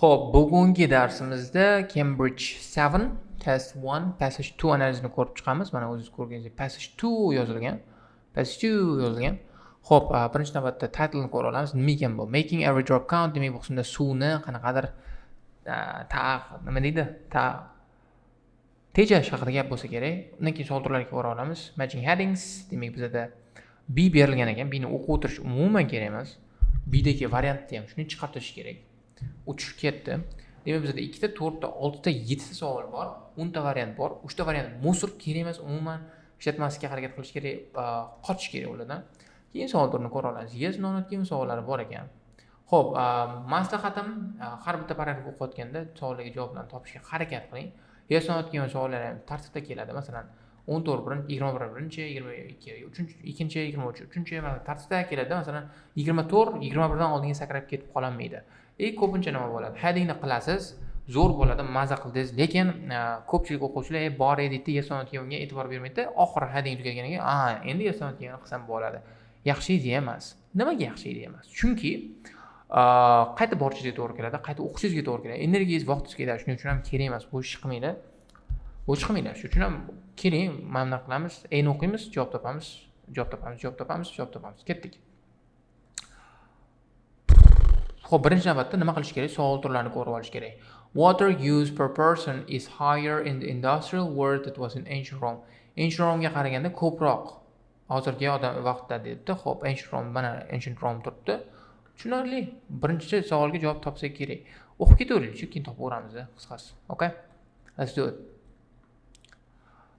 Xo'p, bugungi darsimizda Cambridge 7 Test 1 Passage 2 analizini ko'rib chiqamiz. Mana o'zingiz ko'rganingizdek Passage 2 yozilgan. Passage 2 yozilgan. Xo'p, birinchi navbatda title'ni ko'rib olamiz. Nima ekan bu? Making every drop count. Demak, bu qismda suvni qanaqadir nima deydi? Tejash haqida gap bo'lsa kerak. Undan keyin savol turlariga ko'ra olamiz. Matching headings. Demak, bizda B berilgan ekan. B'ni o'qib o'tirish umuman kerak emas. B'dagi variantni ham shuni chiqartirish kerak. Uchib ketdi. Demak, bizda 2 ta, 4 ta, 6 ta, 7 ta savol bor. 10 ta variant bor. 3 ta variant musor kerak emas, umuman ishlatmaslikka harakat qilish kerak, qochish kerak ulardan. Keyin savol turini ko'ra olasiz. Yes, no, not keyin savollari bor ekan. Xo'p, maslahatim har bitta paragraf o'qiyotganda savollarga javoblarni topishga harakat qiling. Yes, no, not keyin savollar ham tartibda keladi. Masalan, 14 birinchi, 21 birinchi, 22 uchinchi, ikkinchi, 23 uchinchi tartibda keladi. Masalan, 24 21 dan oldinga sakrab ketib qololmaydi. Ko'pincha nima bo'ladi? Headingni qilasiz, zo'r bo'ladi, maza qildingiz, lekin ko'pchilik o'quvchilar bor editda yasonatga e'tibor bermaydi. Oxiri heading tugaganidan keyin, endi yasonatga qilsam bo'ladi. Yaxshi ideya emas. Nimaga yaxshi ideya emas? Chunki qayta borishingizga to'g'ri keladi, qayta o'qishingizga to'g'ri keladi. Energiyangiz, vaqtingiz ketadi. Shuning uchun ham kerak emas. Bu ish qilmaydi. Shuning uchun ham keling, mana qilamiz, o'qiymiz, javob topamiz, Ketdik. Xo'p, birinchi navbatda nima qilish kerak? Savol turlarini ko'rib olish kerak. Water use per person is higher in the industrial world that was in ancient Rome. Ancient Rome'ga qaraganda ko'proq hozirgi vaqtda debdi. Xo'p, ancient Rome turibdi. Tushunarli. Birinchi savolga javob topsak kerak. O'qib ketaveraylik, keyin topaveramiz, qisqasi. Okay? Let's do it.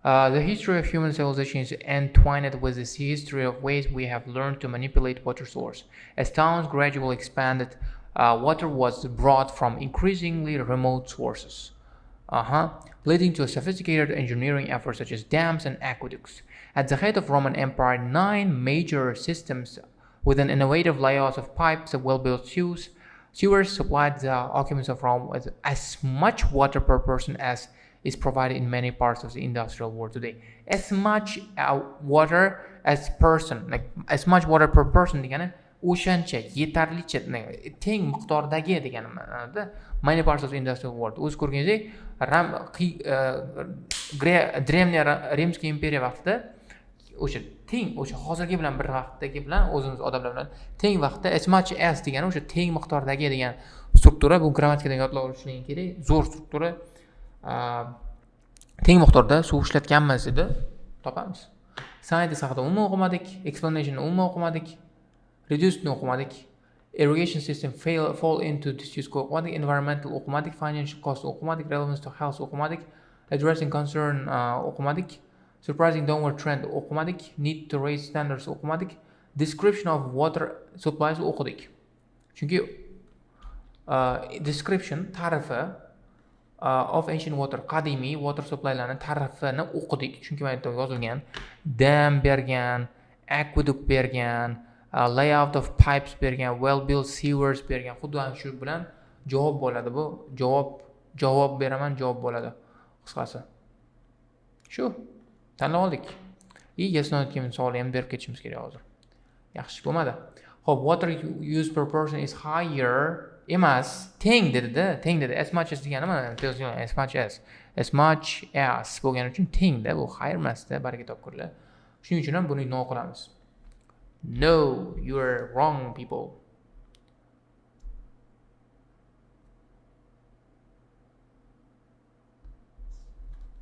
The history of human civilization is entwined with the history of ways we have learned to manipulate water source. As towns gradually expanded, water was brought from increasingly remote sources, leading to sophisticated engineering efforts such as dams and aqueducts. At the height of Roman Empire, 9 major systems with an innovative layout of pipes and well-built sewers supplied the occupants of Rome with as much water per person as is provided in many parts of the industrial world today. As much water as person, like as much water per person degani o'shancha, yetarlicha, teng miqdordagi degani ma'noda many parts of the industrial world. O'z ko'rganingizdek, Древняя Rimskiy imperiya vaqtida o'sha hozirgi bilan bir vaqtdagi bilan o'zimiz odamlar bilan teng vaqtda as much as degani o'sha teng miqdordagi degan struktura, bu grammatikadan yodlab olishingiz kerak. Zo'r struktura. Teng miqdorda suv ishlatganmiz edi, topamiz. Scientist haqida umuman o'qimadik, explanation umuman o'qimadik, reducedni o'qimadik, irrigation system fall into disuse o'qimadik, environmental o'qimadik, financial cost o'qimadik, relevance to health o'qimadik, addressing concern o'qimadik, surprising downward trend o'qimadik, need to raise standards o'qimadik, description of water supplies o'qidik. Chunki description ta'rifi of ancient water, qadimiy water supplylarning ta'rifini o'qidik. Chunki mana yerda yozilgan, dam bergan, aqueduct bergan, layout of pipes bergan, well built sewers bergan. Xuddi shu bilan javob bo'ladi bu. Javob beraman, javob bo'ladi. Qisqasi. Shu. Tanlab oldik. Yes, no keyin savolni ham berib ketishimiz kerak hozir. Yaxshi bo'lmadi. Xo'p, water use per person is higher emas, teng dedi. As much as degani mana as much as bo'lgani uchun tengda, bu higher emasda, baraka topkurlar. Shuning uchun ham buni no qilamiz. No, you are wrong people.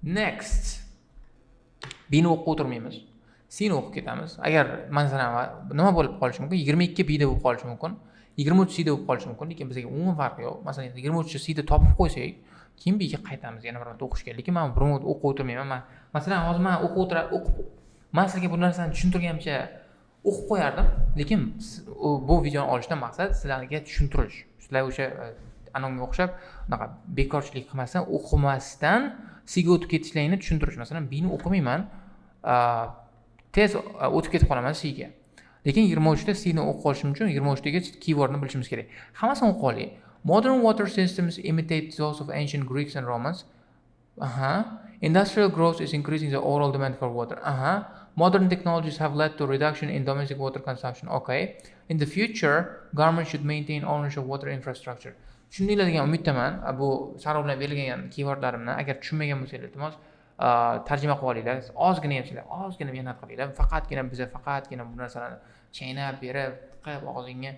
Next. B'ni o'qib o'tirmaymiz. C'ni o'qib ketamiz. Agar masalan nima bo'lib qolishi mumkin? 22 B'da bo'lib qolishi mumkin. 23 C'da bo'lib qolishi mumkin, lekin bizga umuman farqi yo'q. Masalan, 23 C'da topib qo'ysak, keyin B'ga qaytamiz, yana bir marta o'qishga. Lekin men bir marta o'qib o'tirmayman. Masalan, hozir men men sizlarga bu narsani tushuntirganimcha o'qib qo'yardim, lekin bu videoni olishdan maqsad sizlarga tushuntirish. Sizlar o'sha anonga o'xshab unaqa bekorchilik qilmasdan, o'qimasdan C'ga o'tib ketishlaringni tushuntirish. Masalan, B'ni o'qimayman, tez o'tib ketib qolaman C'ga. Lekin 23 da C'ni o'qib olishim uchun 23 dagi keywordni bilishimiz kerak. Hammasini o'qib olaylik. Modern water systems imitate those of ancient Greeks and Romans. Industrial growth is increasing the overall demand for water. Modern technologies have led to reduction in domestic water consumption. Okay. In the future, government should maintain ownership of water infrastructure. tushundinglar umiddaman. Bu sarv bilan berilgan keywordlarimni agar tushunmagan bo'lsangiz iltimos tarjima qilib olinglar. Ozgina mehnat qilinglar. Faqatgina bu narsalarni chaynab berib, qilib og'zingga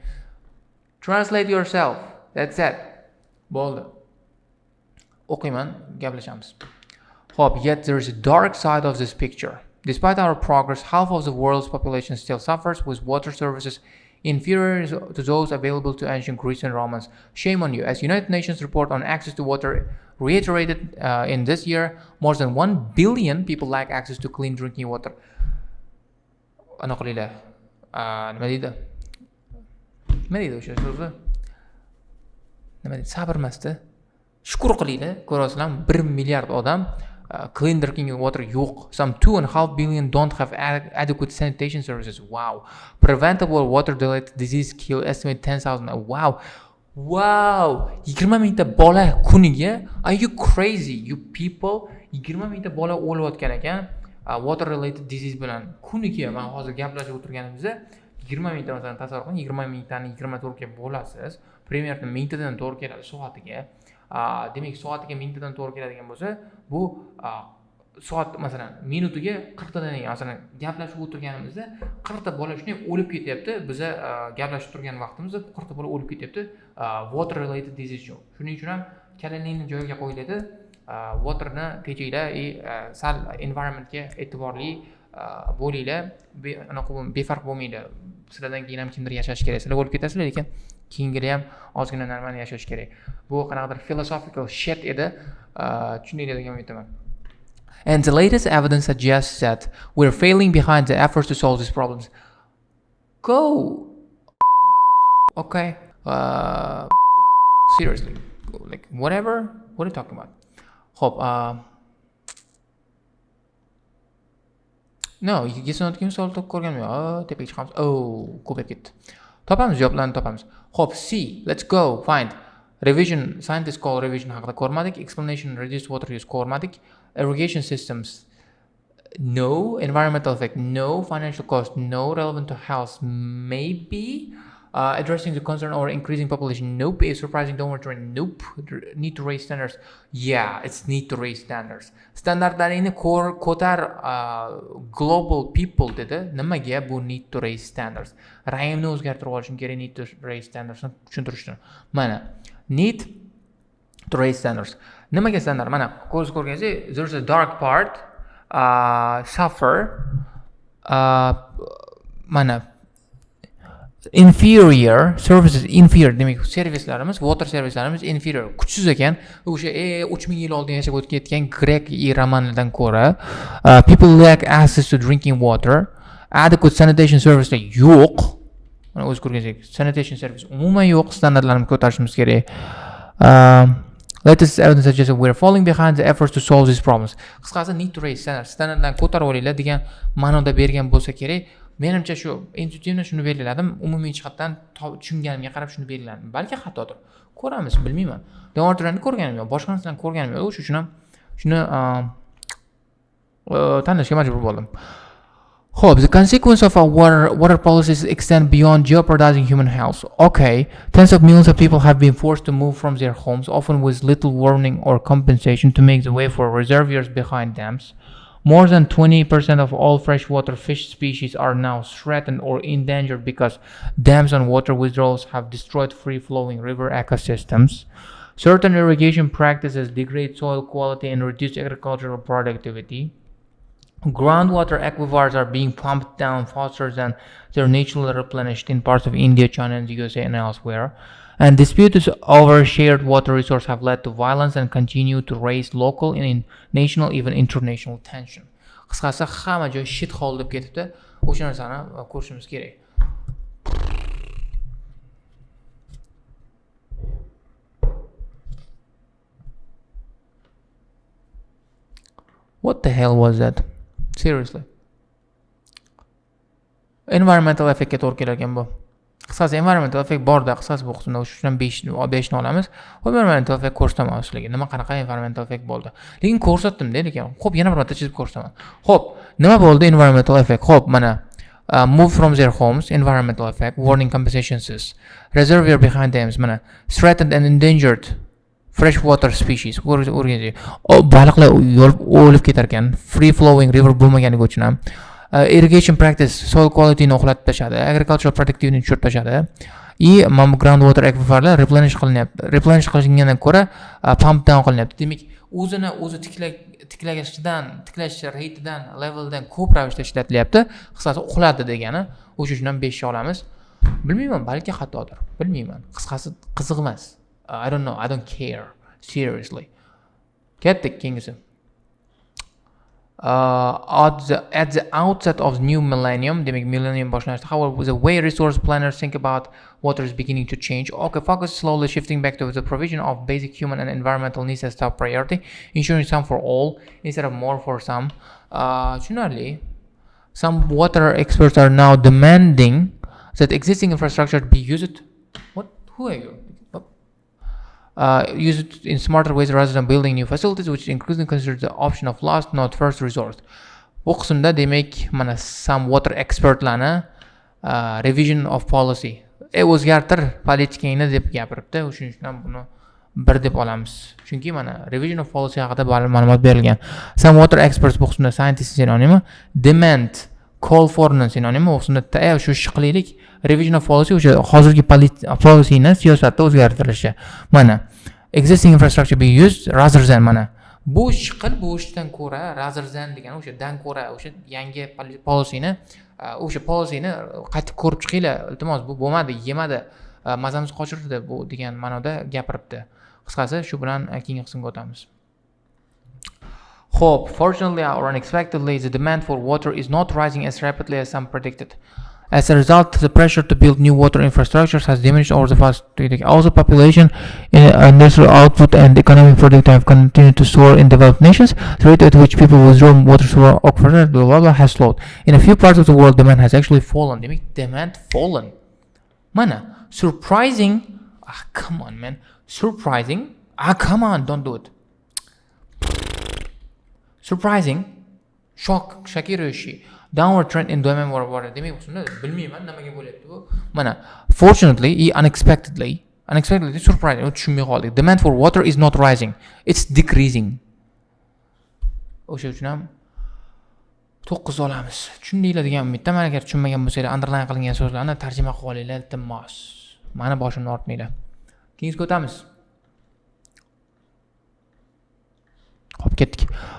translate yourself. That's it. Bo'ldi. O'qiyman, gaplashamiz. Hope, yet there is a dark side of this picture. Despite our progress, half of the world's population still suffers with water services inferior to those available to ancient Greece and Romans. Shame on you. As United Nations report on access to water reiterated in this year, more than 1 billion people lack access to clean drinking water. Ana qilinglar. Nima deydi o'sha so'zni? Nima deydi? Sabrmasdi. Shukr qilinglar. Ko'rasizlar, 1 milliard odam clean drinking water yo'q. Some 2.5 billion don't have adequate sanitation services. Wow. Preventable water-related disease kill estimate 10,000. Wow. 20 mingta bola kuniga. Are you crazy? You people 20 mingta bola o'layotgan ekan. Water related disease bilan kuniga men hozir gaplashib o'tirganimizda 20 mingta masalan tasavvur qiling, 20 mingtani 24 ga bo'lasiz. Примерно mingtadan to'g'ri keladi soatiga. Demak, soatiga 1000 tadan to'g'ri keladigan bo'lsa, bu soat masalan minutiga 40 tadan, masalan gaplashib o'tirganimizda 40 ta bola shunday o'lib ketyapti. Biz gaplashib turgan vaqtimizda 40 ta bola o'lib ketyapti. Water related disease yo'q. Shuning uchun ham kalangni joyiga qo'yiladi. Waterni tejaylar, sal environmentga e'tiborli bo'linglar. Anaqa befarq bo'lmanglar. Sizlardan keyin ham kimdir yashash kerak. Sizlar o'lib ketasizlar, lekin keyingilar ham ozgina normal yashash kerak. Bu qanaqadir philosophical shit edi. Tushundinglar degan umiddaman. And the latest evidence suggests that we're failing behind the efforts to solve these problems. Go. Okay. Seriously. Like whatever. What are you talking about? Hope. No, yigitni savol ko'rganman. Tepaga chiqamiz. Ko'payib ketdi. Topamiz, javoblarni topamiz. Hop, C. Let's go. Find. Revision. Scientists call revision haqida ko'rmadik. Explanation. Reduced water use ko'rmadik. Irrigation systems. No. Environmental effect. No. Financial cost. No. Relevant to health. Maybe. Addressing the concern over increasing population. Nope. Is surprising downward trend. Nope. Need to raise standards. Yeah, it's need to raise standards. Standardlaringni ko'tar global people dedi. Nimaga bu need to raise standards? Rayimni o'zgartirib olishim kerak need to raise standards tushuntirishni. Mana need to raise standards. Nimaga standard? Mana ko'z ko'rganingizdek, there's a dark part, suffer, mana inferior services, inferior demak servislarimiz, water servislarimiz inferior, kuchsiz ekan. O'sha 3000 yil oldin yashab o'tib ketgan grek romanlardan ko'ra people lack access to drinking water, adequate sanitation services yo'q. Mana o'z ko'rganingizdek sanitation service umuman yo'q. Standartlarni ko'tarishimiz kerak. Latest evidence suggests that we're falling behind the efforts to solve these problems. Qisqasi need to raise standards. Standartlarni ko'tarib olinglar degan ma'noda bergan bo'lsa kerak. Menimcha shu intuitivni shuni belgiladim. Umumiy jihatdan tushunganimga qarab shuni belgiladim. Balki xatodir. Ko'ramiz, bilmayman. Devorlarni ko'rganim yo'q, boshqa narsalarni ko'rganim yo'q. O'sha uchun ham shuni tanlashga majbur bo'ldim. Hope the consequence of our water policies extend beyond jeopardizing human health. Okay, tens of millions of people have been forced to move from their homes, often with little warning or compensation, to make the way for reservoirs behind dams. More than 20% of all freshwater fish species are now threatened or endangered because dams and water withdrawals have destroyed free-flowing river ecosystems. Certain irrigation practices degrade soil quality and reduce agricultural productivity. Groundwater aquifers are being pumped down faster than they're naturally replenished in parts of India, China, and the USA and elsewhere. And disputes over shared water resources have led to violence and continue to raise local and national, even international tension. Qisqasi hamma joy shit hole deb ketibdi. O'sha narsani ko'rishimiz kerak. What the hell was that? Seriously. Environmental effectga to'g'ri kelgan bu. Qisqasi environmental effect borda, qisqasi bu qismda o'sha uchun 5 ni olamiz. Environmental effect ko'rsataman sizlarga. Nima qanaqa environmental effect bo'ldi. Lekin ko'rsatdim-da, lekin xo'p yana bir marta chizib ko'rsataman. Xo'p, nima bo'ldi environmental effect? Xo'p, mana move from their homes, environmental effect, warning compensations, reservoir behind dams, mana threatened and endangered freshwater species. Baliqlar o'lib ketar ekan. Free flowing river bo'lmaganiga uchun ham. Irrigation practice soil qualityni oqlatib tashadi, agricultural productivity tushirib tashadi. Groundwater aquiferlar replenish qilinyapti. Replenish qilingandan ko'ra pump down qilinyapti. Demak, o'zi tiklash ratidan, leveldan ko'p ravishda ishlatilyapti. Qisqasi uxladi degani. O'sha uchun ham 5 olamiz. Bilmayman, balki xatodir. Bilmayman. Qisqasi qiziq emas. I don't know. I don't care. Seriously. Ketdik keyingisi. At the outset of new millennium, demak millennium boshlanishda, however, the way resource planners think about water is beginning to change. Okay, focus slowly shifting back to the provision of basic human and environmental needs as top priority, ensuring some for all instead of more for some. Generally, some water experts are now demanding that existing infrastructure be used. What? Who are you? Use it in smarter ways rather than building new facilities, which increasingly consider the option of last, not first resort. Bu qismda demak, mana some water expertlarni revision of policy o'zgartir politikangni deb gapiribdi. O'shuning uchun ham buni 1 deb olamiz. Chunki mana revision of policy haqida ma'lumot berilgan. Some water experts bu qismda scientist sinonimi, demand, call for sinonimi, bu qismda shu ish qilaylik. Revision of policy o'sha hozirgi policyni siyosatda o'zgartirishi. Mana existing infrastructure be used rather than mana bu ishdan ko'ra rather than degani o'sha ko'ra o'sha yangi policyni qaytib ko'rib chiqinglar, iltimos, bu bo'lmadi, yemadi, mazamiz qochirdi bu degan ma'noda gapiribdi. Qisqasi shu bilan keyingi qismga o'tamiz. Hope, fortunately or unexpectedly, the demand for water is not rising as rapidly as some predicted. As a result, the pressure to build new water infrastructures has diminished over the past decade. Also, population, industrial output, and economic productivity have continued to soar in developed nations. The rate at which people withdraw water from aquifers has slowed. In a few parts of the world, demand has actually fallen. Demand fallen. Mana, surprising. Come on, man. Surprising. Come on, don't do it. Surprising. Shock. Shakirashi. Downward trend in demand for water. Demak, shunda bilmayman nimaga bo'lyapti bu. Mana, fortunately, unexpectedly, surprising, tushunmay qoldik. Demand for water is not rising. It's decreasing. O'sha uchun ham 9 olamiz. Tushundinglar degan umiddaman. Agar tushunmagan bo'lsanglar, underline qilingan so'zlarni tarjima qilib olinglar, iltimos. Mani boshimni ortmanglar. Keyingi o'tamiz.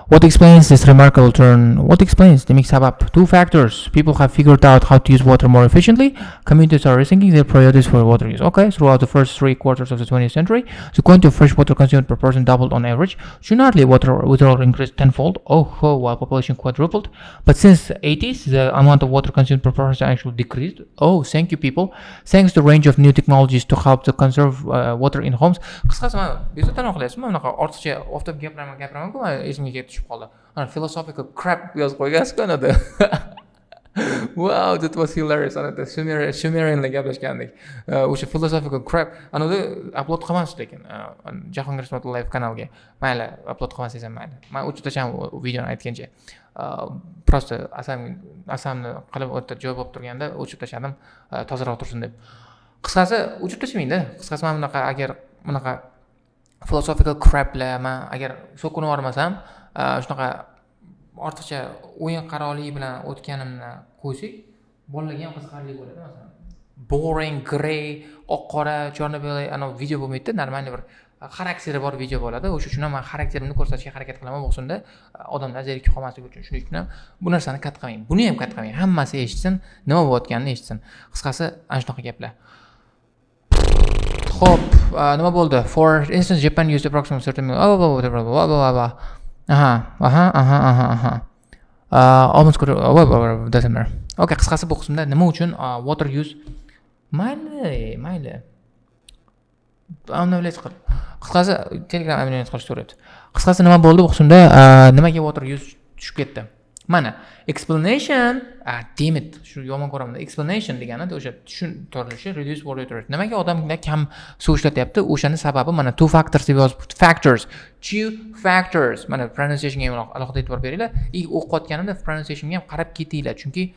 What explains this remarkable turn? What explains? Demek sabab. 2 factors. People have figured out how to use water more efficiently. Communities are rethinking their priorities for water use. Okay, throughout the first 3 quarters of the 20th century, the quantity of fresh water consumed per person doubled on average. Shortly, water withdrawal increased tenfold. While population quadrupled. But since the 80s, the amount of water consumed per person actually decreased. Thank you, people. Thanks to the range of new technologies to help to conserve water in homes. Qisqasi, men bezovta qilyapsizmi? Bunaqa ortiqcha oftob gapiraman-ku, esimga ketib tushib qoldi. Philosophical crap yozib qo'ygansiz-ku anada. Wow, that was hilarious. Anada Sumerianlar gaplashgandik. O'sha philosophical crap anada upload qilamiz lekin Jahongir Ismatullayev kanalga. Mayli, upload qilmasangiz ham mayli. Men o'chib tashladim videoni aytgancha. Prosta asamni qilib o'tda joy bo'lib turganda o'chib tashladim, tozaroq tursin deb. Qisqasi, o'chib tashlamaydi. Qisqasi, men bunaqa philosophical craplar men agar so'kinib olmasam, shunaqa ortiqcha o'yin qaroqlik bilan o'tganimni qo'ysak, bolalarga ham qiziqarli bo'ladi. Masalan, boring, grey, oq qora, черно-белый ana video bo'lmaydi, normalniy bir xarakteri bor video bo'ladi. O'sha uchun ham men xarakterimni ko'rsatishga harakat qilaman, bo'lsanda odamlar zerikib qolmasligi uchun. Shuning uchun ham bu narsani qat qilmang. Buni ham qat qilmang. Hammasi eshitsin, nima bo'layotganini eshitsin. Qisqasi, ana shunaqa gaplar. Xo'p, nima bo'ldi? For instance, Japan used approximately certain almost doesn't matter. Okay, qisqasi bu qismda nima uchun water use mayli. Analiz qil. Qisqasi Telegram analiz qilish so'rayapti. Qisqasi nima bo'ldi bu qismda? Nimaga water use tushib ketdi? Mana, explanation, damn it, shu yomon ko'raman. Explanation degani o'sha tushuntirilishi, reduce water rate. Nimaga odamlar kam suv ishlatyapti? O'shani sababi mana 2 factors deb yozib, two factors. Mana pronunciationga ham alohida e'tibor beringlar. O'qiyotganimda pronunciationga ham qarab ketinglar, chunki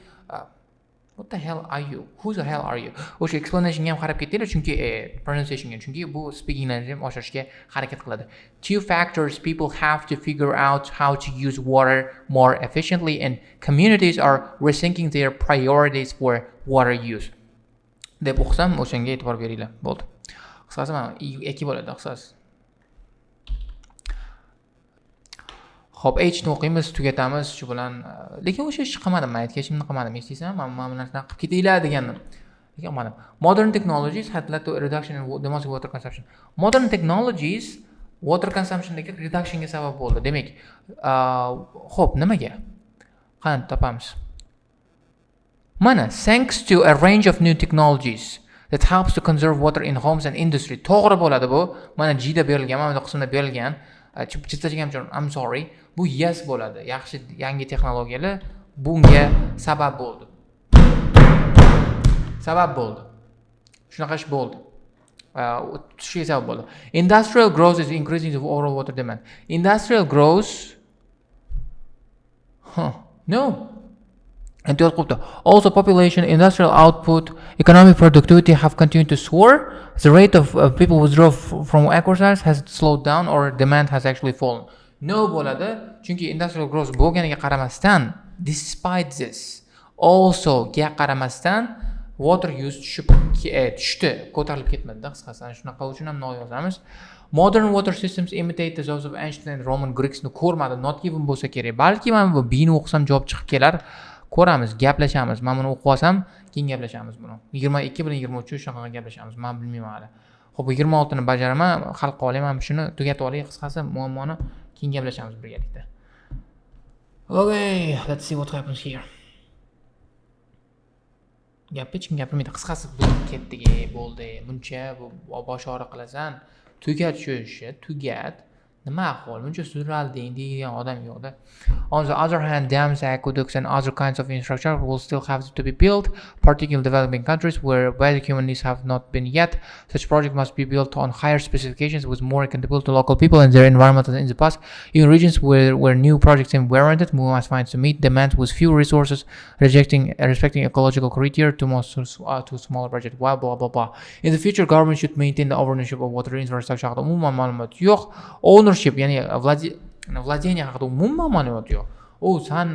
What the hell are you? Who the hell are you? O'sha explanationga ham qarab ketinglar, chunki pronunciationga, chunki bu speakinglarni ham oshirishga harakat qiladi. Two factors people have to figure out how to use water more efficiently, and communities are rethinking their priorities for water use. Deb o'qisam, o'shanga e'tibor beringlar. Bo'ldi. Qisqasi mana 2 bo'ladi, qisqasi. Xo'p, H ni o'qiymiz, tugatamiz shu bilan. Lekin o'sha ish qilmadim, men aytganimni qilmadim. Eshitsangiz, men bu narsani qilib ketinglar degandim. Lekin qilmadim. Modern technologies had led to a reduction in domestic water consumption. Modern technologies water consumptiondagi reductionga sabab bo'ldi. Demak, xo'p, nimaga? Qani topamiz. Mana, thanks to a range of new technologies that helps to conserve water in homes and industry. To'g'ri bo'ladi bu. Mana G'da berilgan, mana bu qismda berilgan. Chiztachigam, I'm sorry. Bu yes bo'ladi. Yaxshi yangi texnologiyalar bunga sabab bo'ldi. Sabab bo'ldi. Shunaqa ish bo'ldi. Tushiga sabab bo'ldi. Industrial growth is increasing the overall water demand. Industrial growth No. And also population, industrial output, economic productivity have continued to soar. The rate of people withdraw from agriculture has slowed down or demand has actually fallen. No bo'ladi, chunki industrial growth bo'lganiga qaramasdan, despite this, also ga qaramasdan water use tushdi, ko'tarilib ketmadi-da, qisqasi. Shunaqa uchun ham no yozamiz. Modern water systems imitate those of ancient and Roman Greeks. Ni ko'rmadi, not even bo'lsa kerak. Balki men bu bini o'qisam javob chiqib kelar. Ko'ramiz, gaplashamiz. Men buni o'qib olsam, keyin gaplashamiz buni. 22 bilan 23 shunaqa gaplashamiz. Men bilmayman hali. Xo'p, 26 ni bajaraman, hal qilib olaman, shuni tugatib olay, qisqasi muammoni keyin gaplashamiz birgalikda. Okay, let's see what happens here. Hech kim gapirmaydi. Qisqasi ketdik, bo'ldi. Buncha bu bosh og'riq qilasan. Tugat shu ishi, tugat. Nima ahvol? Buncha suralding degan odam yo'qda. On the other hand, dams, aqueducts and other kinds of infrastructure will still have to be built, particularly in developing countries where basic human needs have not been yet. Such projects must be built on higher specifications with more accountable to local people and their environment than in the past. In regions where new projects are warranted, we must find to meet demands with few resources, respecting ecological criteria to smaller budget. Blah blah blah blah. In the future, government should maintain the ownership of water infrastructure. Umuman ma'lumot yo'q. Ownership, ya'ni vladение haqida umuman ma'lumot yo'q. San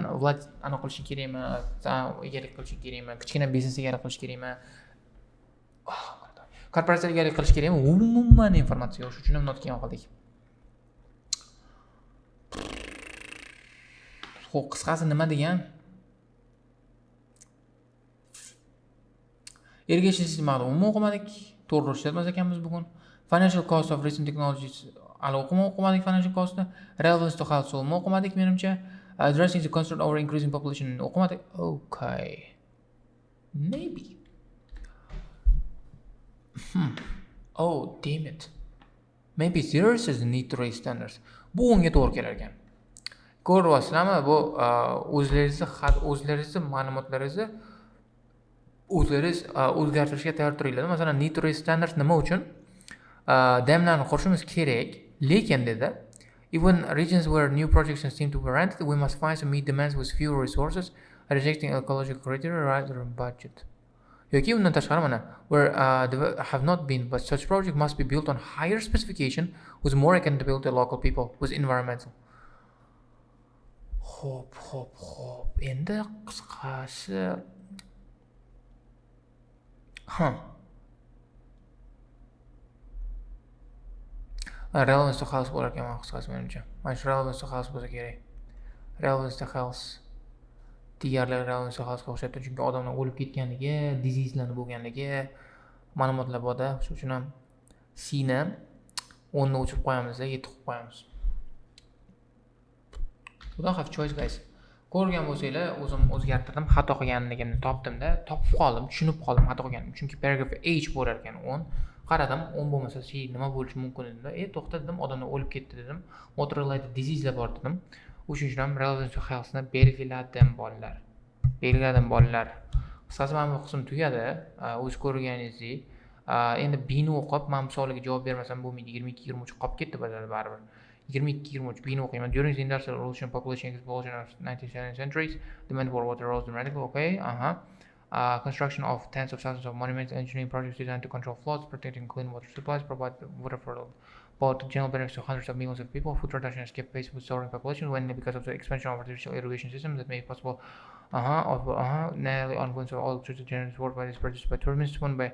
ana qilishing kerakmi? San egalik qilishing kerakmi? Kichkina biznes egalik qilish kerakmi? Korporatsiya egalik qilish kerakmi? Umuman informatsiya yo'q. Shuning uchun ham not kelgan qildik. Xo'p, qisqasi nima degan? Irrigation system haqida umuman o'qimadik. To'g'ri ishlatmas ekanmiz bugun. Financial cost of recent technologies hali o'qimadik. Financial cost, relevance to health o'qimadik menimcha. Addressing the concern over increasing population o'qimadik. Okay, maybe. Oh damn it, maybe there is a need to raise standards. Bu unga to'g'ri kelar ekan. Ko'ryapsizlarmi? Bu o'zlaringizni ma'lumotlaringizni o'zlaringiz o'zgartirishga tayyor turinglar. Masalan, need to raise standards nima uchun? Damlarni qurishimiz kerak, lekin dedi, even regions where new projects seem to be rented, we must find to meet demands with fewer resources, rejecting ecological criteria rather than budget. Yoki undan tashqari mana, where have not been, but such project must be built on higher specification with more accountability to local people with environmental. Hop. Endi qisqasi relevance to health bo'lar ekan qisqasi menimcha. Mana shu relevance to health bo'lsa kerak. Relevance to health. Diğerler relevance to healthga o'xshaydi, chunki odamlar o'lib ketganligi, diseaselar bo'lganligi ma'lumotlar borda. Shuning uchun ham C ni 10 ni o'chirib qo'yamiz, 7 qilib qo'yamiz. You don't have choice guys. Ko'rgan bo'lsanglar, o'zim o'zgartirdim, xato qilganligimni topdim-da, topib qoldim, tushunib qoldim xato qilganimni. Chunki paragraph H bo'lar ekan 10. Qaradim, 10 bo'lmasa C nima bo'lishi mumkin dedim. To'xta dedim, odamlar o'lib ketdi dedim. Water related diseaselar bor dedim. O'shuning uchun ham relevant to healthni belgiladim bolalar. Qisqasi mana bu qism tugadi. O'z ko'rganingizdek. Endi bini o'qib, men misoliga javob bermasam bo'lmaydi. 22-23 qolib ketdi baribir. 22-23 bini o'qiyman. During the industrial revolution, population explosion of 19th centuries, demand for water rose dramatically. Okay, construction of tens of thousands of monumental engineering projects designed to control floods, protecting clean water supplies, provide water for both general benefits to hundreds of millions of people. Food production has kept pace with soaring population, when because of the expansion of artificial irrigation systems that made it possible nearly ongoing so all electricity generated worldwide is produced by turbines spun by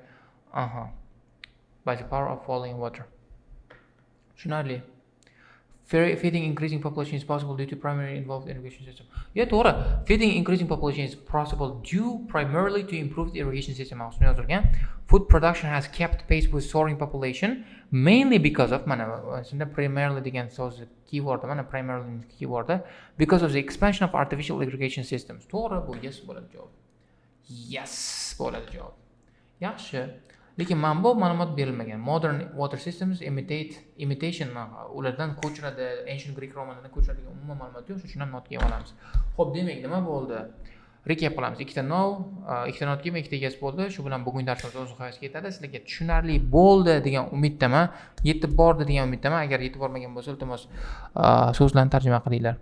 the power of falling water. Tushunarli. Feeding increasing population is possible due to primarily involved irrigation system. Yeah, to'g'ri. Feeding increasing population is possible due primarily to improved irrigation system. Food production has kept pace with soaring population mainly because of primarily degan so'z keyword primarily keyword because of the expansion of artificial irrigation systems. To'g'ri, bu yes bo'ladi javob. Yes bo'ladi javob. Yaxshi. Lekin mana bu ma'lumot berilmagan. Modern water systems imitation ulardan ko'chiradi, ancient Greek romanlardan ko'chiradigan umuman ma'lumot yo'q, shuning uchun ham notga olamiz. Xo'p, demak nima bo'ldi? Recap qilamiz. Ikkita no, ikkita not kelib, ikkita yes bo'ldi. Shu bilan bugun darsimiz o'z nihoyasiga yetadi. Sizlarga tushunarli bo'ldi degan umiddaman, yetib bordi degan umiddaman. Agar yetib bormagan bo'lsa, iltimos so'zlarni tarjima qilinglar.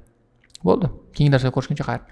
Bo'ldi. Keyingi darsda ko'rishguncha xayr.